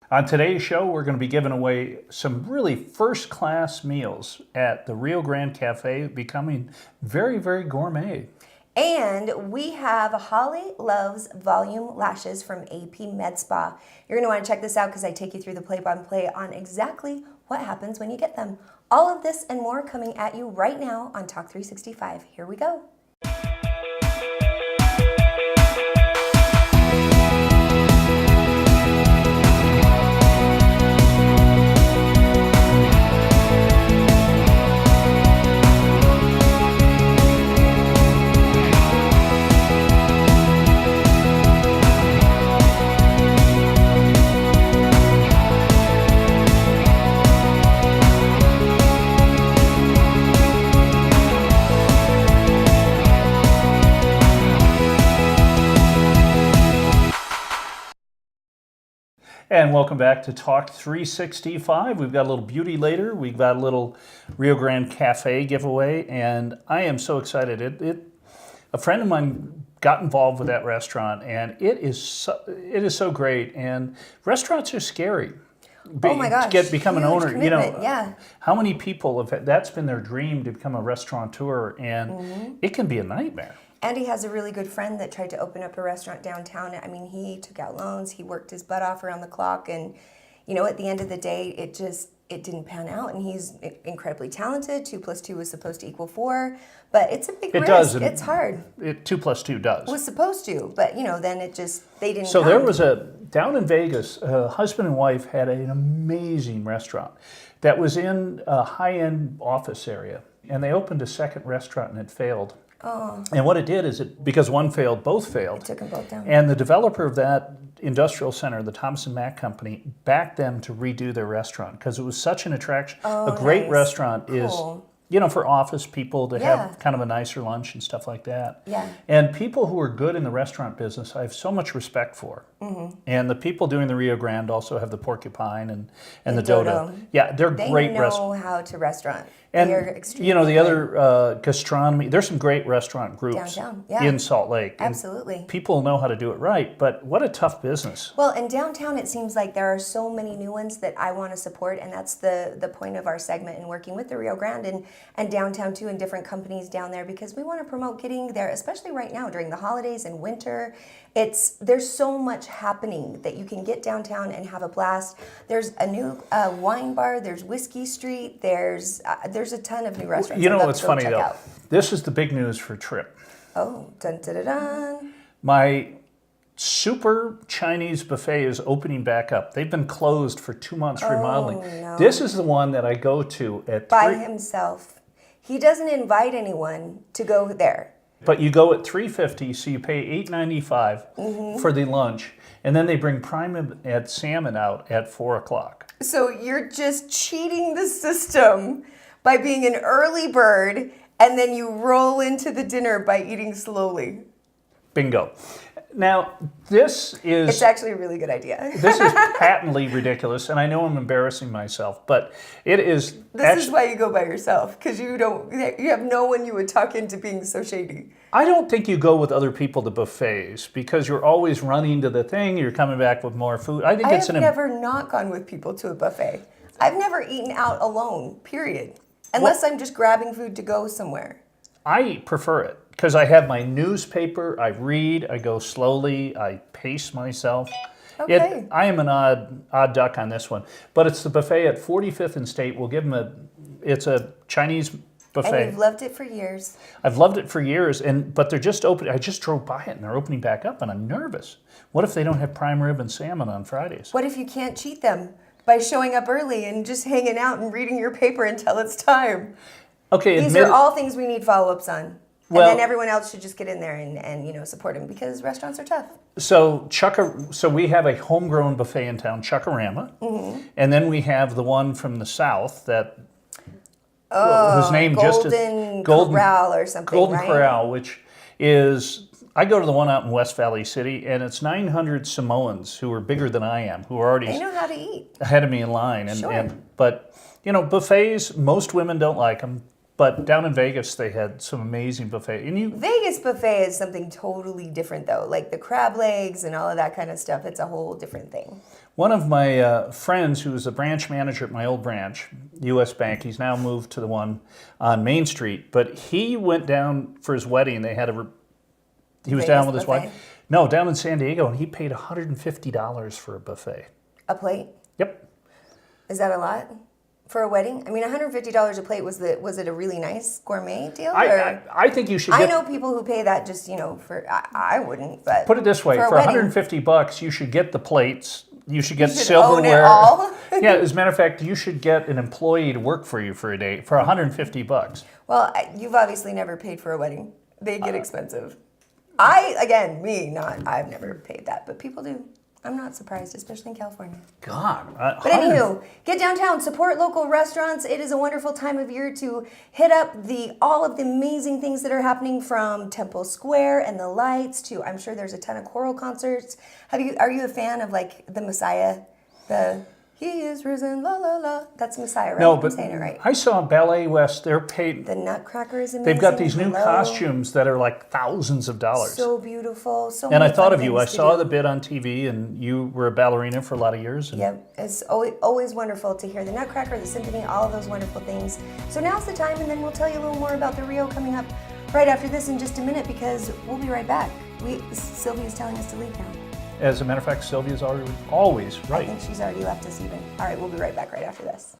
On today's show, we're going to be giving away some really first-class meals at the Rio Grande Cafe, becoming very, very gourmet. And we have Holly Loves Volume Lashes from AP Med Spa. You're going to want to check this out because I take you through the play-by-play on exactly what happens when you get them. All of this and more coming at you right now on Talk 365. Here we go. And welcome back to Talk 365. We've got a little beauty later. We've got a little Rio Grande Cafe giveaway, and I am so excited. A friend of mine got involved with that restaurant, and it is so great. And restaurants are scary. Oh my gosh! To become an owner, commitment. Yeah. How many people that's been their dream to become a restaurateur, and it can be a nightmare. Andy has a really good friend that tried to open up a restaurant downtown. I mean, he took out loans, he worked his butt off around the clock, and at the end of the day, it didn't pan out. And he's incredibly talented. 2 + 2 was supposed to equal 4, but it's a big risk. Does. It's hard. 2 + 2 does. Was supposed to, but then they didn't. So there was down in Vegas, a husband and wife had an amazing restaurant that was in a high-end office area, and they opened a second restaurant and it failed. Oh. And what it did is because one failed, both failed. It took them both down. And the developer of that industrial center, the Thomas & Mack Company, backed them to redo their restaurant because it was such an attraction. Oh, a great nice. Restaurant Cool. is, for office people to Yeah. have kind of a nicer lunch and stuff like that. Yeah. And people who are good in the restaurant business, I have so much respect for. Mm-hmm. And the people doing the Rio Grande also have the Porcupine and the Dodo. Yeah, they're great restaurants. They know how to restaurant. And they're extremely the good. other gastronomy, there's some great restaurant groups Downtown, yeah. in Salt Lake. Absolutely. And people know how to do it right, but what a tough business. Well, in downtown, it seems like there are so many new ones that I want to support, and that's the point of our segment in working with the Rio Grande and downtown too, and different companies down there, because we want to promote getting there, especially right now during the holidays and winter. There's so much happening that you can get downtown and have a blast. There's a new wine bar. There's Whiskey Street. There's a ton of new restaurants. You know I'd love what's to go funny check though? out. This is the big news for Trip. Oh, dun dun dun dun. My super Chinese buffet is opening back up. They've been closed for 2 months remodeling. No. This is the one that I go to at By himself. He doesn't invite anyone to go there. But you go at $3.50, so you pay $8.95 for the lunch, and then they bring prime at salmon out at 4 o'clock. So you're just cheating the system by being an early bird, and then you roll into the dinner by eating slowly. Bingo. Now, It's actually a really good idea. This is patently ridiculous, and I know I'm embarrassing myself, but it is. This is why you go by yourself, because you have no one you would talk into being so shady. I don't think you go with other people to buffets because you're always running to the thing. You're coming back with more food. I have never not gone with people to a buffet. I've never eaten out alone. Period. Unless I'm just grabbing food to go somewhere. I prefer it because I have my newspaper. I read. I go slowly. I pace myself. Okay. I am an odd duck on this one, but it's the buffet at 45th and State. We'll give them it's a Chinese buffet. And you've loved it for years. I've loved it for years, but they're just open. I just drove by it, and they're opening back up, and I'm nervous. What if they don't have prime rib and salmon on Fridays? What if you can't cheat them by showing up early and just hanging out and reading your paper until it's time? Okay, These are all things we need follow-ups on. Well, and then everyone else should just get in there and support them because restaurants are tough. So we have a homegrown buffet in town, Chuckarama, and then we have the one from the south that whose name Golden Corral or something. Golden right? Corral, which is I go to the one out in West Valley City, and it's 900 Samoans who are bigger than I am, who are already They know how to eat. ahead of me in line. But buffets, most women don't like them. But down in Vegas, they had some amazing buffet. Vegas buffet is something totally different, though. Like the crab legs and all of that kind of stuff. It's a whole different thing. One of my friends, who was a branch manager at my old branch, U.S. Bank, he's now moved to the one on Main Street, but he went down for his wedding. They had he was down with his Vegas wife. No, down in San Diego, and he paid $150 for a buffet. A plate? Yep. Is that a lot for a wedding? I mean, $150 a plate, was it a really nice gourmet deal? I think you should I get, know people who pay that just, I wouldn't, but put it this way, for a for wedding, $150, you should get the plates, you should get you should silverware. own it all. Yeah, as a matter of fact, you should get an employee to work for you for a day for $150. Well, you've obviously never paid for a wedding. They get expensive. I've never paid that, but people do. I'm not surprised, especially in California. God. But anywho, get downtown, support local restaurants. It is a wonderful time of year to hit up all of the amazing things that are happening, from Temple Square and the lights to, I'm sure there's a ton of choral concerts. Are you a fan of like the Messiah? He is risen, la la la. That's Messiah, right? No, I'm but saying it right. I saw Ballet West, they're paid, The Nutcracker is amazing. they've got these new Hello. costumes that are like thousands of dollars. So beautiful. So And I many thought fun of you. I things to saw do. the bit on TV, and you were a ballerina for a lot of years. And Yep, it's always wonderful to hear the Nutcracker, the symphony, all of those wonderful things. So now's the time, and then we'll tell you a little more about the Rio coming up right after this in just a minute, because we'll be right back. Sylvia's telling us to leave now. as a matter of fact, Sylvia's always I right. think she's already left us even. All right, we'll be right back right after this.